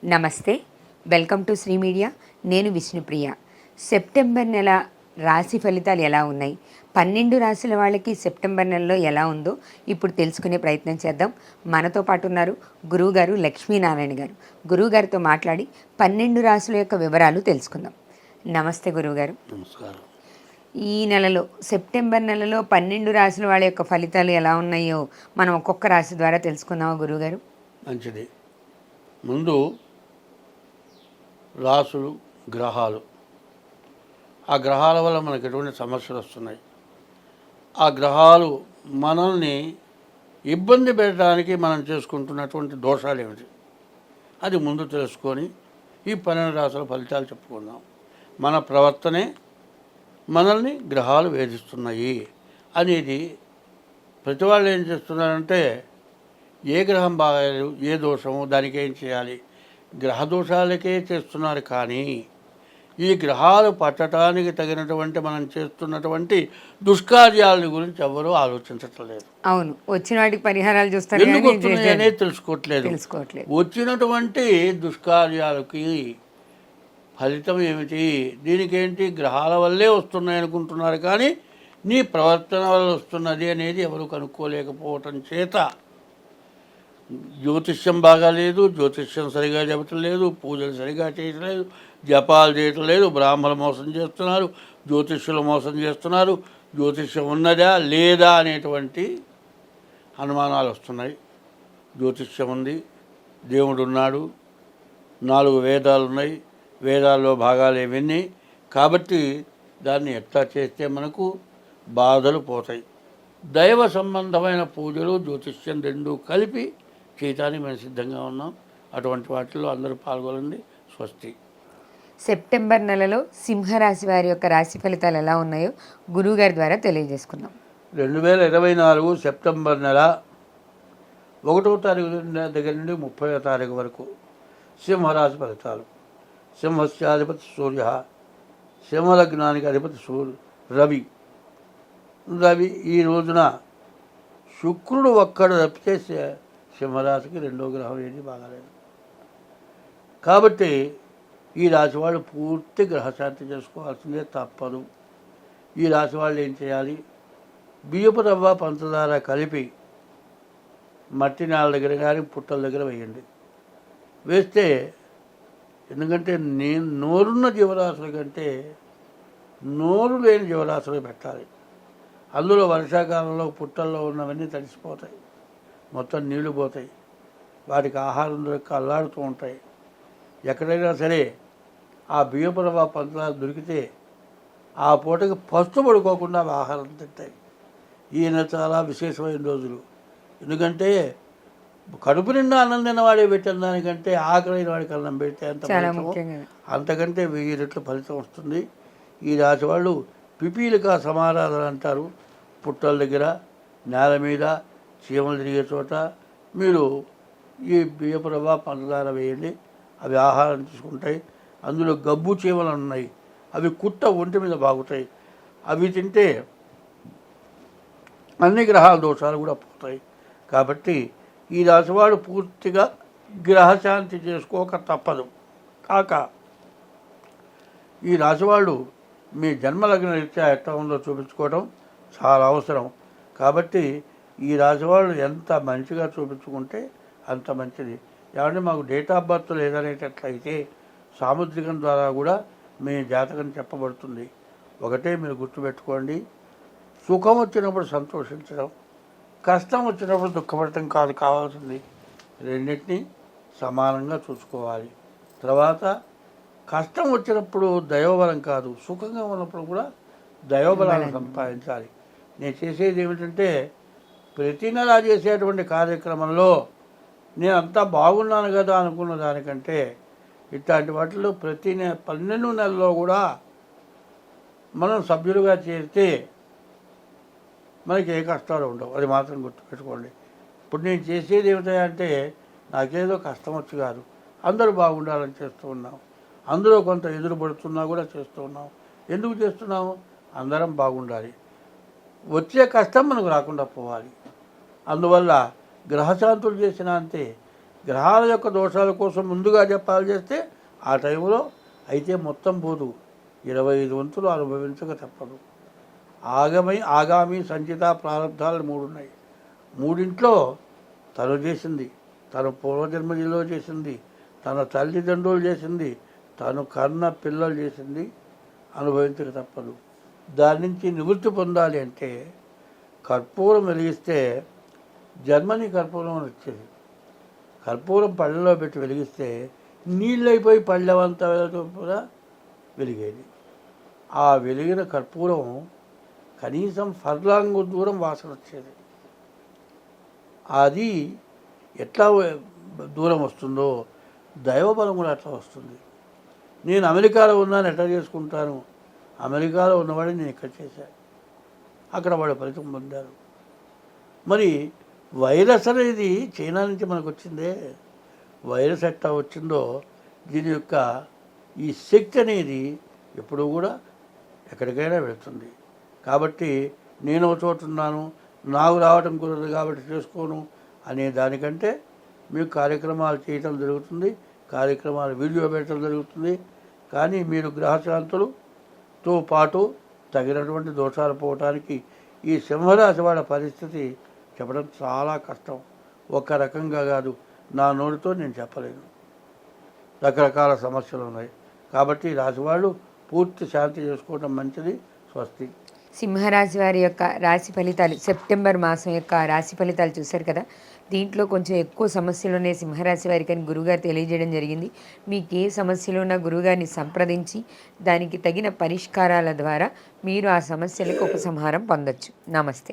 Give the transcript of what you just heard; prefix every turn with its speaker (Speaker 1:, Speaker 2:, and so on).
Speaker 1: నమస్తే, welcome to Shri media. నేను Vishnupriya. September నెల రాశి ఫలితాలు ఎలా ఉన్నాయి, 12 రాశుల వాళ్ళకి సెప్టెంబర్ నెలలో ఎలా ఉందో ఇప్పుడు తెలుసుకునే ప్రయత్నం చేద్దాం. మనతో పాటు ఉన్నారు గురువుగారు లక్ష్మీనారాయణ గారు. గురువుగారితో మాట్లాడి 12 రాశుల యొక్క వివరాలు తెలుసుకుందాం. నమస్తే గురువుగారు.
Speaker 2: నమస్కారం.
Speaker 1: ఈ నెలలో సెప్టెంబర్ నెలలో 12 రాశుల వాళ్ళ యొక్క ఫలితాలు ఎలా ఉన్నాయో మనం ఒక్కొక్క రాశి ద్వారా తెలుసుకుందామా గురువుగారు?
Speaker 2: మంచిది. ముందు రాసులు, గ్రహాలు. ఆ గ్రహాల వల్ల మనకు ఎటువంటి సమస్యలు వస్తున్నాయి, ఆ గ్రహాలు మనల్ని ఇబ్బంది పెట్టడానికి మనం చేసుకుంటున్నటువంటి దోషాలు ఏమిటి, అది ముందు తెలుసుకొని ఈ 12 రాసుల ఫలితాలు చెప్పుకుందాం. మన ప్రవర్తనే మనల్ని గ్రహాలు వేధిస్తున్నాయి అనేది ప్రతి వాళ్ళు ఏం చేస్తున్నారంటే, ఏ గ్రహం బాగాలేదు, ఏ దోషము, దానికి ఏం చేయాలి, గ్రహ దోషాలకే చేస్తున్నారు. కానీ ఈ గ్రహాలు పట్టడానికి తగినటువంటి మనం చేస్తున్నటువంటి దుష్కార్యాల గురించి ఎవరూ ఆలోచించటం లేదు.
Speaker 1: అవును, వచ్చిన వాటికి పరిహారాలు చూస్తారు,
Speaker 2: ఎందుకు వస్తున్నాయి అనేది తెలుసుకోవట్లేదు. వచ్చినటువంటి దుష్కార్యాలకి ఫలితం ఏమిటి, దీనికేంటి, గ్రహాల వల్లే వస్తున్నాయి అనుకుంటున్నారు. కానీ నీ ప్రవర్తన వల్ల వస్తున్నది అనేది ఎవరు కనుక్కోలేకపోవటం చేత జ్యోతిష్యం బాగాలేదు, జ్యోతిష్యం సరిగా చెప్పటం లేదు, పూజలు సరిగా చేయటం లేదు, జపాలు చేయటం లేదు, బ్రాహ్మణులు మోసం చేస్తున్నారు, జ్యోతిష్యులు మోసం చేస్తున్నారు, జ్యోతిష్యం ఉన్నదా లేదా అనేటువంటి అనుమానాలు వస్తున్నాయి. జ్యోతిష్యం ఉంది, దేవుడు ఉన్నాడు, 4 వేదాలు ఉన్నాయి, వేదాల్లో భాగాలు ఇవన్నీ. కాబట్టి దాన్ని ఎట్లా చేస్తే మనకు బాధలు పోతాయి. దైవ సంబంధమైన పూజలు, జ్యోతిష్యం రెండూ కలిపి చేయటానికి మేము సిద్ధంగా ఉన్నాం. అటువంటి వాటిల్లో అందరూ పాల్గొనండి. స్వస్తి.
Speaker 1: సెప్టెంబర్ నెలలో సింహరాశి వారి యొక్క రాశి ఫలితాలు ఎలా ఉన్నాయో గురువుగారి ద్వారా తెలియజేసుకుందాం.
Speaker 2: 2024 సెప్టెంబర్ నెల 1వ తారీఖు దగ్గర నుండి 30వ తారీఖు వరకు సింహరాశి ఫలితాలు. సింహస్యాధిపతి సూర్య, సింహలగ్నానికి అధిపతి రవి. ఈ రోజున శుక్రుడు ఒక్కడు తప్పితే సింహరాశికి 2వ గ్రహం ఏది బాగాలేదు. కాబట్టి ఈ రాశి వాళ్ళు పూర్తి గ్రహశాంతి చేసుకోవాల్సిందే, తప్పదు. ఈ రాశి వాళ్ళు ఏం చేయాలి, బియ్యపు రవ్వ, పంచదార కలిపి మట్టి నేల దగ్గర కానీ పుట్టల దగ్గర వేయండి. వేస్తే, ఎందుకంటే నోరున్న జీవరాశుల కంటే నోరు లేని జీవరాశులు పెట్టాలి. అందులో వర్షాకాలంలో పుట్టల్లో ఉన్నవన్నీ తడిసిపోతాయి, మొత్తం నీళ్లు పోతాయి, వాటికి ఆహారం దొరక్క అల్లాడుతూ ఉంటాయి. ఎక్కడైనా సరే ఆ బియ్యపు రవ్వ, పంచదార దొరికితే ఆ పూటకి పస్తు పడుకోకుండా ఆహారం తింటాయి. ఈయన చాలా విశేషమైన రోజులు. ఎందుకంటే కడుపు నిండా అన్నం తిన్నవాడే పెట్టిన దానికంటే ఆకలైన వాడికి అన్నం పెడితే అంతకంటే 1000 రెట్లు ఫలితం వస్తుంది. ఈ రాశి వాళ్ళు పిపీలికా సమారాధన అంటారు. పుట్టల దగ్గర, నేల మీద, చీమలు తిరిగే చోట మీరు ఈ బియ్యపు రవ్వ, పంచదార వేయండి. అవి ఆహారం తీసుకుంటాయి. అందులో గబ్బు చీమలు ఉన్నాయి, అవి కుట్ట ఒంటి మీద బాగుతాయి. అవి తింటే అన్ని గ్రహాల దోషాలు కూడా పోతాయి. కాబట్టి ఈ రాశివాడు పూర్తిగా గ్రహశాంతి చేసుకోక తప్పదు. కాక ఈ రాశివాళ్ళు మీ జన్మలగ్న రీత్యా ఎట్లా ఉందో చూపించుకోవడం చాలా అవసరం. కాబట్టి ఈ రాశివాళ్ళు ఎంత మంచిగా చూపించుకుంటే అంత మంచిది. ఏమంటే మాకు డేట్ ఆఫ్ బర్త్ లేదనేటట్లయితే సాముద్రికం ద్వారా కూడా మీ జాతకం చెప్పబడుతుంది. ఒకటే మీరు గుర్తుపెట్టుకోండి, సుఖం వచ్చినప్పుడు సంతోషించడం, కష్టం వచ్చినప్పుడు దుఃఖపడటం కాదు కావాల్సింది. రెండింటినీ సమానంగా చూసుకోవాలి. తర్వాత కష్టం వచ్చినప్పుడు దైవబలం కాదు, సుఖంగా ఉన్నప్పుడు కూడా దైవబలాన్ని సంపాదించాలి. నేను చేసేది ఏమిటంటే, ప్రతి నెల చేసేటువంటి కార్యక్రమంలో నేను అంతా బాగున్నాను కదా అనుకున్న దానికంటే ఇట్లాంటి వాటిలో ప్రతి 12 నెలల్లో కూడా మనం సభ్యులుగా చేరితే మనకి ఏ కష్టాలు ఉండవు. అది మాత్రం గుర్తుపెట్టుకోండి. ఇప్పుడు నేను చేసేది ఏమిటంటే, నాకేదో కష్టం వచ్చి కాదు, అందరూ బాగుండాలని చేస్తూ ఉన్నాం. అందులో కొంత ఎదురు పడుతున్నా కూడా చేస్తూ ఉన్నాం. ఎందుకు చేస్తున్నాము? అందరం బాగుండాలి. వచ్చే కష్టం మనకు రాకుండా పోవాలి. అందువల్ల గ్రహశాంతులు చేసినా అంతే, గ్రహాల యొక్క దోషాల కోసం ముందుగా చెప్పాలి చేస్తే ఆ టైంలో అయితే మొత్తం పోదు, 25 వంతులు అనుభవించక తప్పదు. ఆగామి సంచిత ప్రారంధాలు 3 ఉన్నాయి. 3 తను చేసింది, తన పూర్వజన్మలో చేసింది, తన తల్లిదండ్రులు చేసింది, తను కన్న పిల్లలు చేసింది అనుభవించక తప్పదు. దాని నుంచి నివృత్తి పొందాలి అంటే కర్పూరం వెలిగిస్తే జర్మనీ కర్పూరం అని వచ్చేది. కర్పూరం పళ్ళలో పెట్టి వెలిగిస్తే నీళ్ళైపోయి పళ్ళవంతా కూడా వెలిగేది. ఆ వెలిగిన కర్పూరం కనీసం ఫర్లాంగ్ దూరం వాసన వచ్చేది. అది ఎట్లా దూరం వస్తుందో దైవబలం కూడా అట్లా వస్తుంది. నేను అమెరికాలో ఉన్నాను, ఎట్లా చేసుకుంటాను? అమెరికాలో ఉన్నవాడిని నేను ఇక్కడ చేశాను, అక్కడ వాడు ఫలితం పొందారు. మరి వైరస్ అనేది చైనా నుంచి మనకు వచ్చిందే. వైరస్ ఎట్లా వచ్చిందో దీని యొక్క ఈ శక్తి అనేది ఎప్పుడూ కూడా ఎక్కడికైనా వెళుతుంది. కాబట్టి నేను ఒక చోట ఉన్నాను, నాకు రావటం కుదరదు కాబట్టి చేసుకోను అనే దానికంటే మీకు కార్యక్రమాలు చేయటం జరుగుతుంది, కార్యక్రమాలు వీడియో పెట్టడం జరుగుతుంది. కానీ మీరు గ్రహశాంతులతో పాటు తగినటువంటి దోషాలు పోవటానికి ఈ సింహరాశి వాళ్ళ పరిస్థితి చెప్పడం చాలా కష్టం. ఒక రకంగా కాదు, నా నోటితో నేను చెప్పలేను. రకరకాల సమస్యలు ఉన్నాయి. కాబట్టి రాశి వాళ్ళు పూర్తి శాంతి చేసుకోవడం మంచిది. స్వస్తి.
Speaker 1: సింహరాశి వారి యొక్క రాశి ఫలితాలు, సెప్టెంబర్ మాసం యొక్క రాశి ఫలితాలు చూశారు కదా. దీంట్లో కొంచెం ఎక్కువ సమస్యలు ఉన్నాయి సింహరాశి వారికి అని గురువుగారు తెలియజేయడం జరిగింది. మీకు ఏ సమస్యలు ఉన్నా గురువుగారిని సంప్రదించి దానికి తగిన పరిష్కారాల ద్వారా మీరు ఆ సమస్యలకు ఉపసంహారం పొందొచ్చు. నమస్తే.